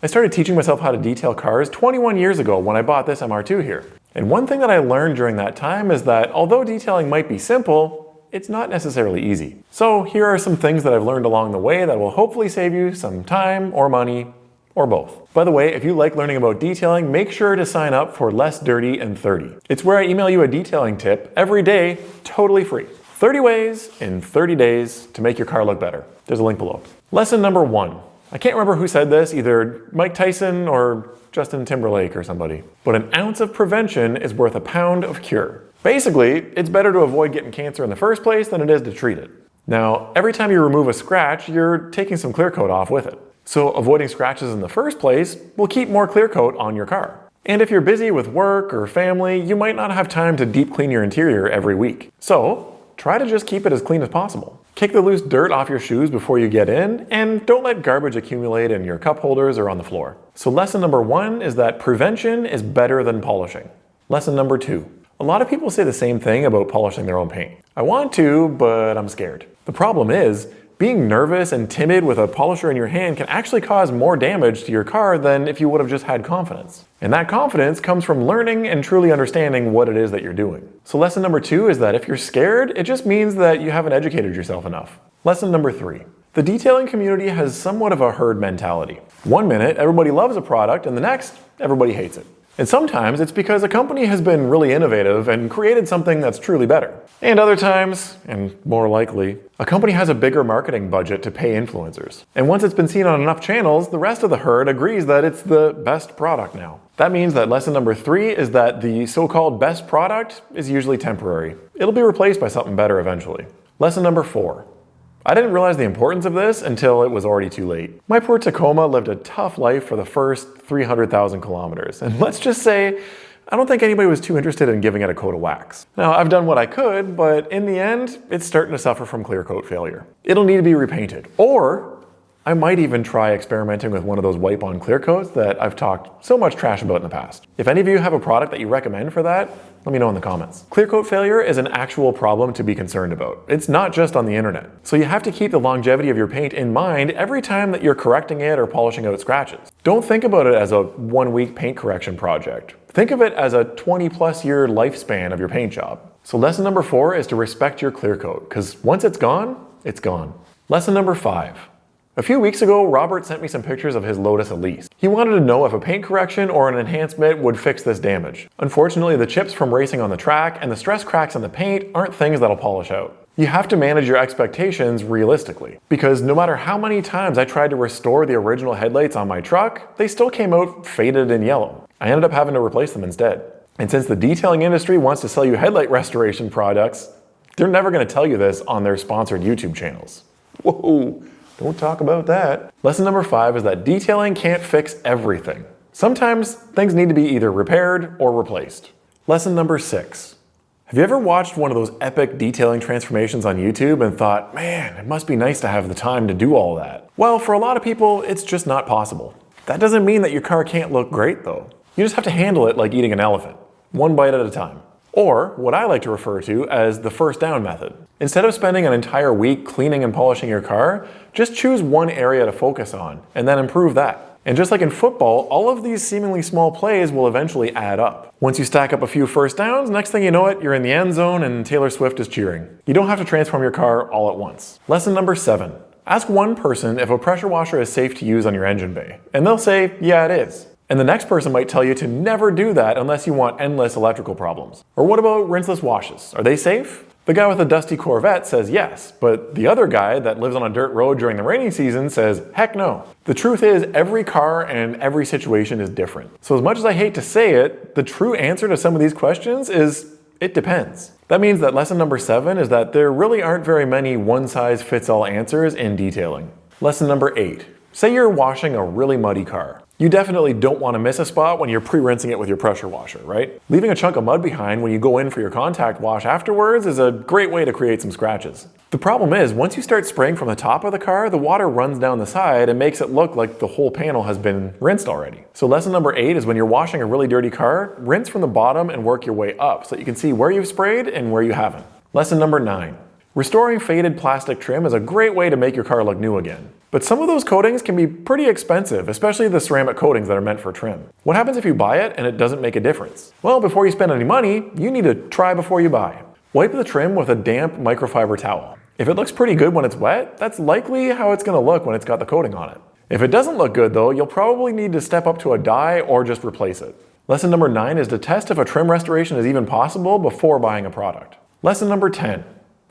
I started teaching myself how to detail cars 21 years ago when I bought this MR2 here. And one thing that I learned during that time is that although detailing might be simple, it's not necessarily easy. So here are some things that I've learned along the way that will hopefully save you some time or money, or both. By the way, if you like learning about detailing, make sure to sign up for Less Dirty in 30. It's where I email you a detailing tip every day, totally free. 30 ways in 30 days to make your car look better. There's a link below. Lesson number 1. I can't remember who said this, either Mike Tyson or Justin Timberlake or somebody. But an ounce of prevention is worth a pound of cure. Basically, it's better to avoid getting cancer in the first place than it is to treat it. Now, every time you remove a scratch, you're taking some clear coat off with it. So avoiding scratches in the first place will keep more clear coat on your car. And if you're busy with work or family, you might not have time to deep clean your interior every week. So try to just keep it as clean as possible. Kick the loose dirt off your shoes before you get in, and don't let garbage accumulate in your cup holders or on the floor. So lesson number 1 is that prevention is better than polishing. Lesson number 2. A lot of people say the same thing about polishing their own paint. I want to, but I'm scared. The problem is, being nervous and timid with a polisher in your hand can actually cause more damage to your car than if you would have just had confidence. And that confidence comes from learning and truly understanding what it is that you're doing. So lesson number 2 is that if you're scared, it just means that you haven't educated yourself enough. Lesson number 3. The detailing community has somewhat of a herd mentality. One minute, everybody loves a product, and the next, everybody hates it. And sometimes it's because a company has been really innovative and created something that's truly better. And other times, and more likely, a company has a bigger marketing budget to pay influencers. And once it's been seen on enough channels, the rest of the herd agrees that it's the best product now. That means that lesson number 3 is that the so-called best product is usually temporary. It'll be replaced by something better eventually. Lesson number 4. I didn't realize the importance of this until it was already too late. My poor Tacoma lived a tough life for the first 300,000 kilometers, and let's just say, I don't think anybody was too interested in giving it a coat of wax. Now, I've done what I could, but in the end, it's starting to suffer from clear coat failure. It'll need to be repainted, or I might even try experimenting with one of those wipe-on clear coats that I've talked so much trash about in the past. If any of you have a product that you recommend for that, let me know in the comments. Clear coat failure is an actual problem to be concerned about. It's not just on the internet. So you have to keep the longevity of your paint in mind every time that you're correcting it or polishing out scratches. Don't think about it as a 1-week paint correction project. Think of it as a 20+ year lifespan of your paint job. So lesson number 4 is to respect your clear coat, because once it's gone, it's gone. Lesson number 5. A few weeks ago, Robert sent me some pictures of his Lotus Elise. He wanted to know if a paint correction or an enhancement would fix this damage. Unfortunately, the chips from racing on the track and the stress cracks on the paint aren't things that'll polish out. You have to manage your expectations realistically, because no matter how many times I tried to restore the original headlights on my truck, they still came out faded and yellow. I ended up having to replace them instead. And since the detailing industry wants to sell you headlight restoration products, they're never going to tell you this on their sponsored YouTube channels. Whoa! Don't talk about that. Lesson number 5 is that detailing can't fix everything. Sometimes things need to be either repaired or replaced. Lesson number 6. Have you ever watched one of those epic detailing transformations on YouTube and thought, man, it must be nice to have the time to do all that? Well, for a lot of people, it's just not possible. That doesn't mean that your car can't look great though. You just have to handle it like eating an elephant, one bite at a time. Or what I like to refer to as the first down method. Instead of spending an entire week cleaning and polishing your car, just choose one area to focus on and then improve that. And just like in football, all of these seemingly small plays will eventually add up. Once you stack up a few first downs, next thing you know it, you're in the end zone and Taylor Swift is cheering. You don't have to transform your car all at once. Lesson number 7. Ask one person if a pressure washer is safe to use on your engine bay, and they'll say, yeah, it is. And the next person might tell you to never do that unless you want endless electrical problems. Or what about rinseless washes? Are they safe? The guy with a dusty Corvette says yes, but the other guy that lives on a dirt road during the rainy season says heck no. The truth is, every car and every situation is different. So as much as I hate to say it, the true answer to some of these questions is it depends. That means that lesson number 7 is that there really aren't very many one-size-fits-all answers in detailing. Lesson number 8. Say you're washing a really muddy car. You definitely don't want to miss a spot when you're pre-rinsing it with your pressure washer, right? Leaving a chunk of mud behind when you go in for your contact wash afterwards is a great way to create some scratches. The problem is, once you start spraying from the top of the car, the water runs down the side and makes it look like the whole panel has been rinsed already. So lesson number 8 is when you're washing a really dirty car, rinse from the bottom and work your way up so that you can see where you've sprayed and where you haven't. Lesson number 9. Restoring faded plastic trim is a great way to make your car look new again. But some of those coatings can be pretty expensive, especially the ceramic coatings that are meant for trim. What happens if you buy it and it doesn't make a difference? Well, before you spend any money, you need to try before you buy. Wipe the trim with a damp microfiber towel. If it looks pretty good when it's wet, that's likely how it's going to look when it's got the coating on it. If it doesn't look good though, you'll probably need to step up to a dye or just replace it. Lesson number 9 is to test if a trim restoration is even possible before buying a product. Lesson number 10.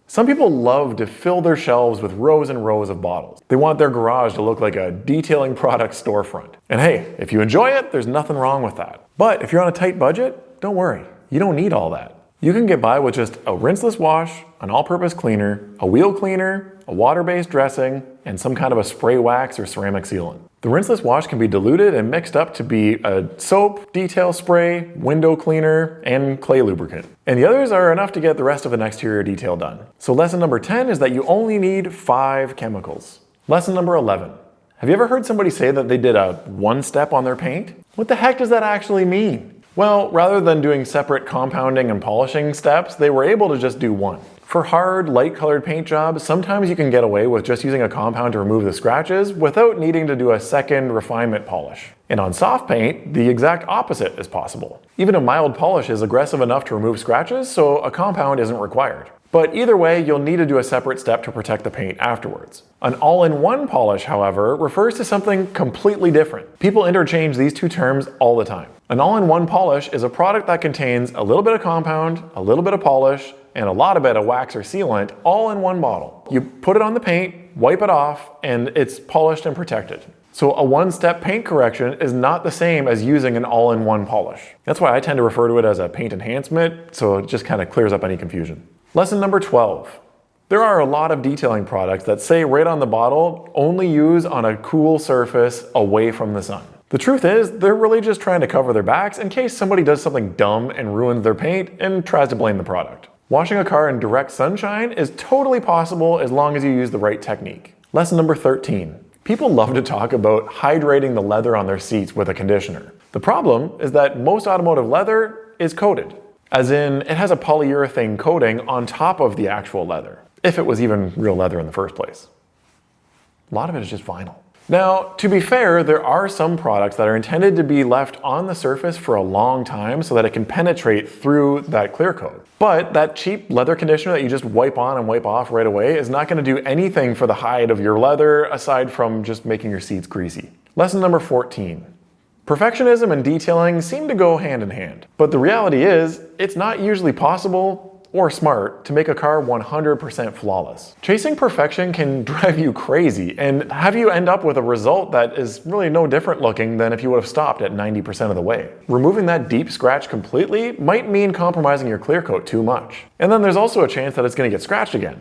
Some people love to fill their shelves with rows and rows of bottles. They want their garage to look like a detailing product storefront. And hey, if you enjoy it, there's nothing wrong with that. But if you're on a tight budget, don't worry, you don't need all that. You can get by with just a rinseless wash, an all-purpose cleaner, a wheel cleaner, a water-based dressing, and some kind of a spray wax or ceramic sealant. The rinseless wash can be diluted and mixed up to be a soap, detail spray, window cleaner, and clay lubricant. And the others are enough to get the rest of an exterior detail done. So lesson number 10 is that you only need 5 chemicals. Lesson number 11. Have you ever heard somebody say that they did a one-step on their paint? What the heck does that actually mean? Well, rather than doing separate compounding and polishing steps, they were able to just do one. For hard, light-colored paint jobs, sometimes you can get away with just using a compound to remove the scratches without needing to do a second refinement polish. And on soft paint, the exact opposite is possible. Even a mild polish is aggressive enough to remove scratches, so a compound isn't required. But either way, you'll need to do a separate step to protect the paint afterwards. An all-in-one polish, however, refers to something completely different. People interchange these two terms all the time. An all-in-one polish is a product that contains a little bit of compound, a little bit of polish, and a lot of it of wax or sealant all in one bottle. You put it on the paint, wipe it off, and it's polished and protected. So a one-step paint correction is not the same as using an all-in-one polish. That's why I tend to refer to it as a paint enhancement, so it just kind of clears up any confusion. Lesson number 12. There are a lot of detailing products that say right on the bottle, only use on a cool surface away from the sun. The truth is, they're really just trying to cover their backs in case somebody does something dumb and ruins their paint and tries to blame the product. Washing a car in direct sunshine is totally possible as long as you use the right technique. Lesson number 13. People love to talk about hydrating the leather on their seats with a conditioner. The problem is that most automotive leather is coated, as in it has a polyurethane coating on top of the actual leather, if it was even real leather in the first place. A lot of it is just vinyl. Now, to be fair, there are some products that are intended to be left on the surface for a long time so that it can penetrate through that clear coat. But that cheap leather conditioner that you just wipe on and wipe off right away is not going to do anything for the hide of your leather aside from just making your seats greasy. Lesson number 14. Perfectionism and detailing seem to go hand in hand. But the reality is, it's not usually possible or smart to make a car 100% flawless. Chasing perfection can drive you crazy and have you end up with a result that is really no different looking than if you would have stopped at 90% of the way. Removing that deep scratch completely might mean compromising your clear coat too much. And then there's also a chance that it's going to get scratched again.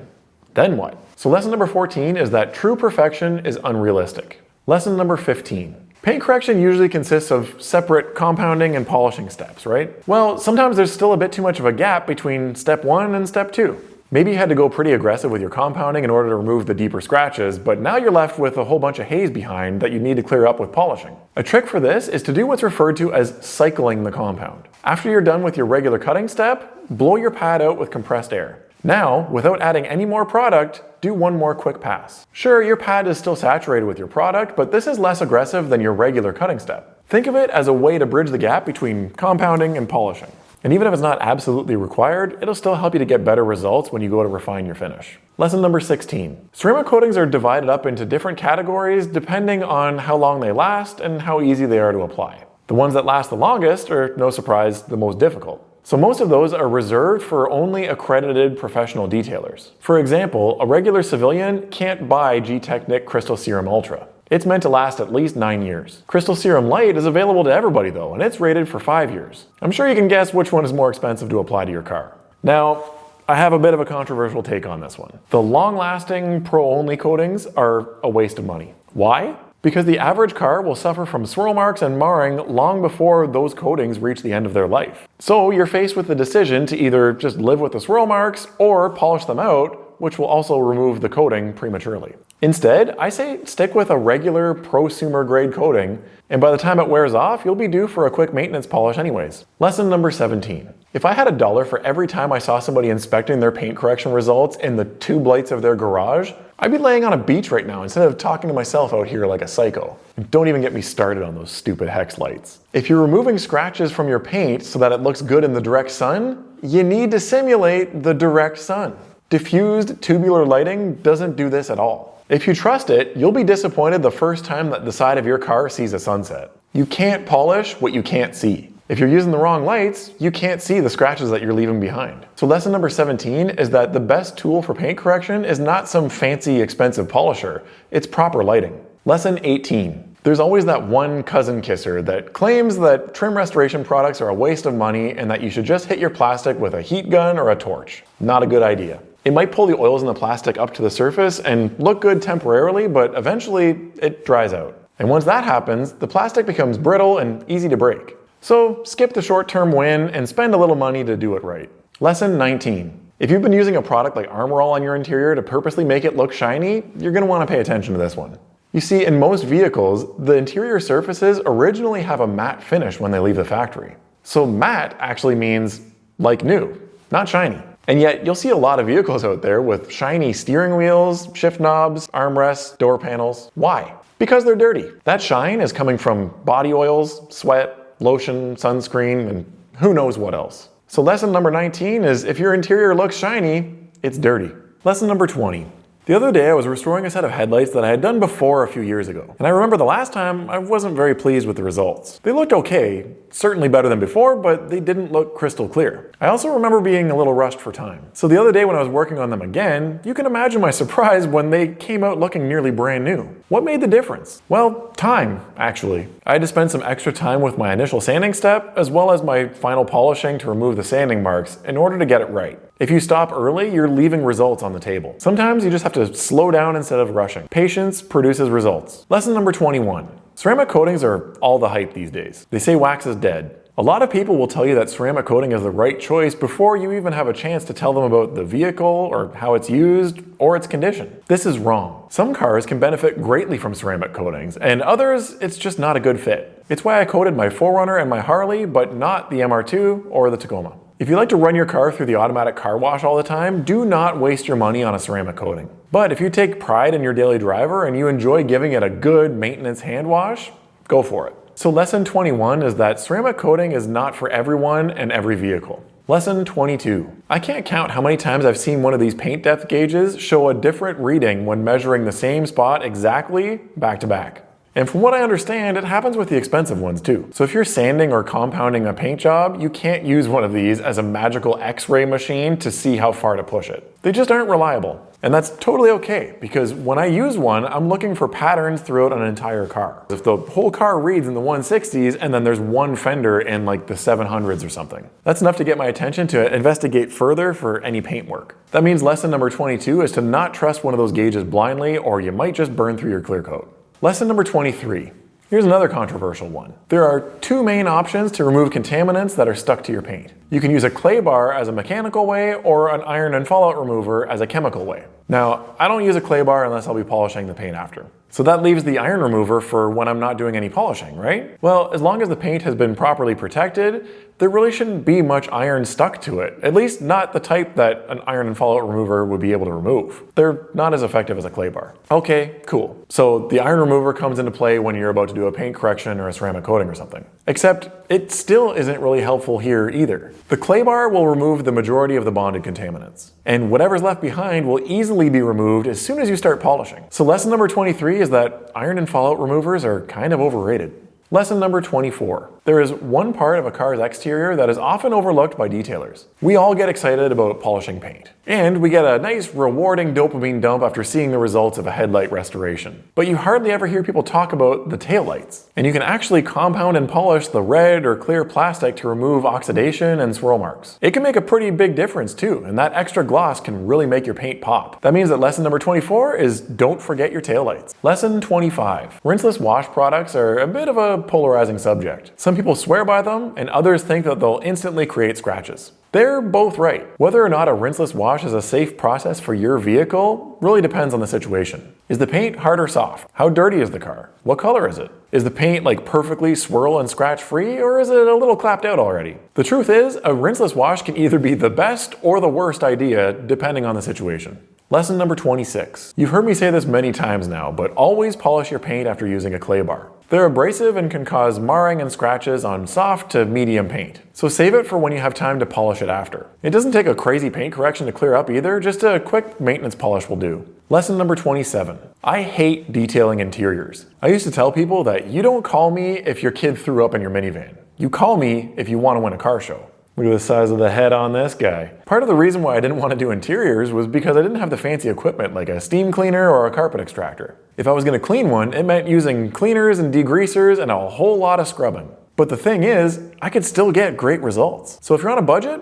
Then what? So lesson number 14 is that true perfection is unrealistic. Lesson number 15. Paint correction usually consists of separate compounding and polishing steps, right? Well, sometimes there's still a bit too much of a gap between step 1 and step 2. Maybe you had to go pretty aggressive with your compounding in order to remove the deeper scratches, but now you're left with a whole bunch of haze behind that you need to clear up with polishing. A trick for this is to do what's referred to as cycling the compound. After you're done with your regular cutting step, blow your pad out with compressed air. Now, without adding any more product, do one more quick pass. Sure, your pad is still saturated with your product, but this is less aggressive than your regular cutting step. Think of it as a way to bridge the gap between compounding and polishing. And even if it's not absolutely required, it'll still help you to get better results when you go to refine your finish. Lesson number 16. Ceramic coatings are divided up into different categories depending on how long they last and how easy they are to apply. The ones that last the longest are, no surprise, the most difficult. So most of those are reserved for only accredited professional detailers. For example, a regular civilian can't buy G-Technic Crystal Serum Ultra. It's meant to last at least 9 years. Crystal Serum Light is available to everybody though, and it's rated for 5 years. I'm sure you can guess which one is more expensive to apply to your car. Now, I have a bit of a controversial take on this one. The long-lasting pro-only coatings are a waste of money. Why? Because the average car will suffer from swirl marks and marring long before those coatings reach the end of their life. So you're faced with the decision to either just live with the swirl marks or polish them out, which will also remove the coating prematurely. Instead, I say stick with a regular prosumer grade coating, and by the time it wears off, you'll be due for a quick maintenance polish anyways. Lesson number 17. If I had $1 for every time I saw somebody inspecting their paint correction results in the tube lights of their garage, I'd be laying on a beach right now instead of talking to myself out here like a psycho. And don't even get me started on those stupid hex lights. If you're removing scratches from your paint so that it looks good in the direct sun, you need to simulate the direct sun. Diffused tubular lighting doesn't do this at all. If you trust it, you'll be disappointed the first time that the side of your car sees a sunset. You can't polish what you can't see. If you're using the wrong lights, you can't see the scratches that you're leaving behind. So lesson number 17 is that the best tool for paint correction is not some fancy expensive polisher, it's proper lighting. Lesson 18. There's always that one cousin kisser that claims that trim restoration products are a waste of money and that you should just hit your plastic with a heat gun or a torch. Not a good idea. It might pull the oils in the plastic up to the surface and look good temporarily, but eventually it dries out. And once that happens, the plastic becomes brittle and easy to break. So skip the short-term win and spend a little money to do it right. Lesson 19. If you've been using a product like Armor All on your interior to purposely make it look shiny, you're going to want to pay attention to this one. You see, in most vehicles, the interior surfaces originally have a matte finish when they leave the factory. So matte actually means like new, not shiny. And yet, you'll see a lot of vehicles out there with shiny steering wheels, shift knobs, armrests, door panels. Why? Because they're dirty. That shine is coming from body oils, sweat, lotion, sunscreen, and who knows what else. So lesson number 19 is if your interior looks shiny, it's dirty. Lesson number 20. The other day I was restoring a set of headlights that I had done before a few years ago. And I remember the last time I wasn't very pleased with the results. They looked okay, certainly better than before, but they didn't look crystal clear. I also remember being a little rushed for time. So the other day when I was working on them again, you can imagine my surprise when they came out looking nearly brand new. What made the difference? Well, time, actually. I had to spend some extra time with my initial sanding step, as well as my final polishing to remove the sanding marks in order to get it right. If you stop early, you're leaving results on the table. Sometimes you just have to slow down instead of rushing. Patience produces results. Lesson number 21. Ceramic coatings are all the hype these days. They say wax is dead. A lot of people will tell you that ceramic coating is the right choice before you even have a chance to tell them about the vehicle or how it's used or its condition. This is wrong. Some cars can benefit greatly from ceramic coatings, and others, it's just not a good fit. It's why I coated my 4Runner and my Harley, but not the MR2 or the Tacoma. If you like to run your car through the automatic car wash all the time, do not waste your money on a ceramic coating. But if you take pride in your daily driver and you enjoy giving it a good maintenance hand wash, go for it. So lesson 21 is that ceramic coating is not for everyone and every vehicle. Lesson 22. I can't count how many times I've seen one of these paint depth gauges show a different reading when measuring the same spot exactly back to back. And from what I understand, it happens with the expensive ones too. So if you're sanding or compounding a paint job, you can't use one of these as a magical X-ray machine to see how far to push it. They just aren't reliable. And that's totally okay, because when I use one, I'm looking for patterns throughout an entire car. If the whole car reads in the 160s and then there's one fender in like the 700s or something, that's enough to get my attention to investigate further for any paint work. That means lesson number 22 is to not trust one of those gauges blindly, or you might just burn through your clear coat. Lesson number 23. Here's another controversial one. There are two main options to remove contaminants that are stuck to your paint. You can use a clay bar as a mechanical way or an iron and fallout remover as a chemical way. Now, I don't use a clay bar unless I'll be polishing the paint after. So that leaves the iron remover for when I'm not doing any polishing, right? Well, as long as the paint has been properly protected, there really shouldn't be much iron stuck to it. At least not the type that an iron and fallout remover would be able to remove. They're not as effective as a clay bar. Okay, cool. So the iron remover comes into play when you're about to do a paint correction or a ceramic coating or something. Except it still isn't really helpful here either. The clay bar will remove the majority of the bonded contaminants. And whatever's left behind will easily be removed as soon as you start polishing. So lesson number 23 is that iron and fallout removers are kind of overrated. Lesson number 24. There is one part of a car's exterior that is often overlooked by detailers. We all get excited about polishing paint. And we get a nice, rewarding dopamine dump after seeing the results of a headlight restoration. But you hardly ever hear people talk about the taillights. And you can actually compound and polish the red or clear plastic to remove oxidation and swirl marks. It can make a pretty big difference too, and that extra gloss can really make your paint pop. That means that lesson number 24 is don't forget your taillights. Lesson 25. Rinseless wash products are a bit of a polarizing subject. Some people swear by them, and others think that they'll instantly create scratches. They're both right. Whether or not a rinseless wash is a safe process for your vehicle really depends on the situation. Is the paint hard or soft? How dirty is the car? What color is it? Is the paint like perfectly swirl and scratch free, or is it a little clapped out already? The truth is, a rinseless wash can either be the best or the worst idea depending on the situation. Lesson number 26. You've heard me say this many times now, but always polish your paint after using a clay bar. They're abrasive and can cause marring and scratches on soft to medium paint. So save it for when you have time to polish it after. It doesn't take a crazy paint correction to clear up either, just a quick maintenance polish will do. Lesson number 27. I hate detailing interiors. I used to tell people that you don't call me if your kid threw up in your minivan. You call me if you want to win a car show. Look at the size of the head on this guy. Part of the reason why I didn't want to do interiors was because I didn't have the fancy equipment like a steam cleaner or a carpet extractor. If I was going to clean one, it meant using cleaners and degreasers and a whole lot of scrubbing. But the thing is, I could still get great results. So if you're on a budget,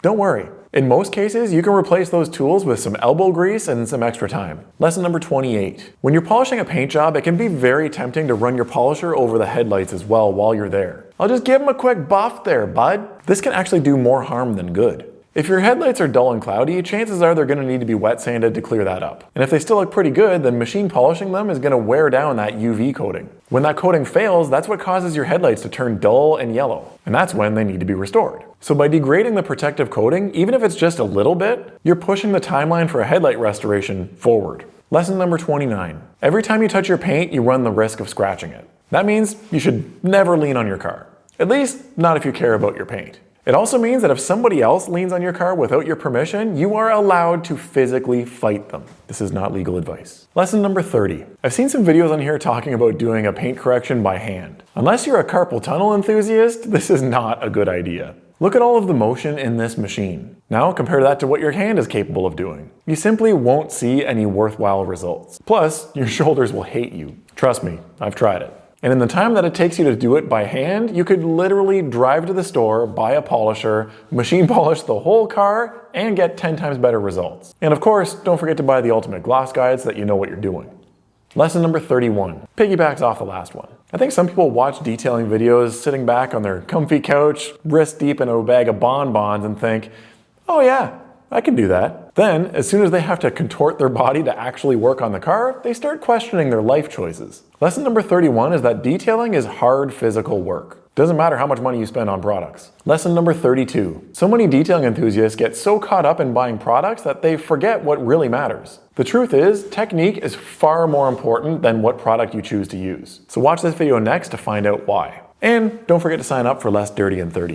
don't worry. In most cases, you can replace those tools with some elbow grease and some extra time. Lesson number 28. When you're polishing a paint job, it can be very tempting to run your polisher over the headlights as well while you're there. I'll just give them a quick buff there, bud. This can actually do more harm than good. If your headlights are dull and cloudy, chances are they're going to need to be wet sanded to clear that up. And if they still look pretty good, then machine polishing them is going to wear down that UV coating. When that coating fails, that's what causes your headlights to turn dull and yellow. And that's when they need to be restored. So by degrading the protective coating, even if it's just a little bit, you're pushing the timeline for a headlight restoration forward. Lesson number 29. Every time you touch your paint, you run the risk of scratching it. That means you should never lean on your car. At least, not if you care about your paint. It also means that if somebody else leans on your car without your permission, you are allowed to physically fight them. This is not legal advice. Lesson number 30. I've seen some videos on here talking about doing a paint correction by hand. Unless you're a carpal tunnel enthusiast, this is not a good idea. Look at all of the motion in this machine. Now compare that to what your hand is capable of doing. You simply won't see any worthwhile results. Plus, your shoulders will hate you. Trust me, I've tried it. And in the time that it takes you to do it by hand, you could literally drive to the store, buy a polisher, machine polish the whole car, and get 10 times better results. And of course, don't forget to buy the ultimate gloss guide so that you know what you're doing. Lesson number 31. Piggybacks off the last one. I think some people watch detailing videos sitting back on their comfy couch, wrist deep in a bag of bonbons and think, oh yeah, I can do that. Then, as soon as they have to contort their body to actually work on the car, they start questioning their life choices. Lesson number 31 is that detailing is hard physical work. Doesn't matter how much money you spend on products. Lesson number 32. So many detailing enthusiasts get so caught up in buying products that they forget what really matters. The truth is, technique is far more important than what product you choose to use. So watch this video next to find out why. And don't forget to sign up for Less Dirty in 30.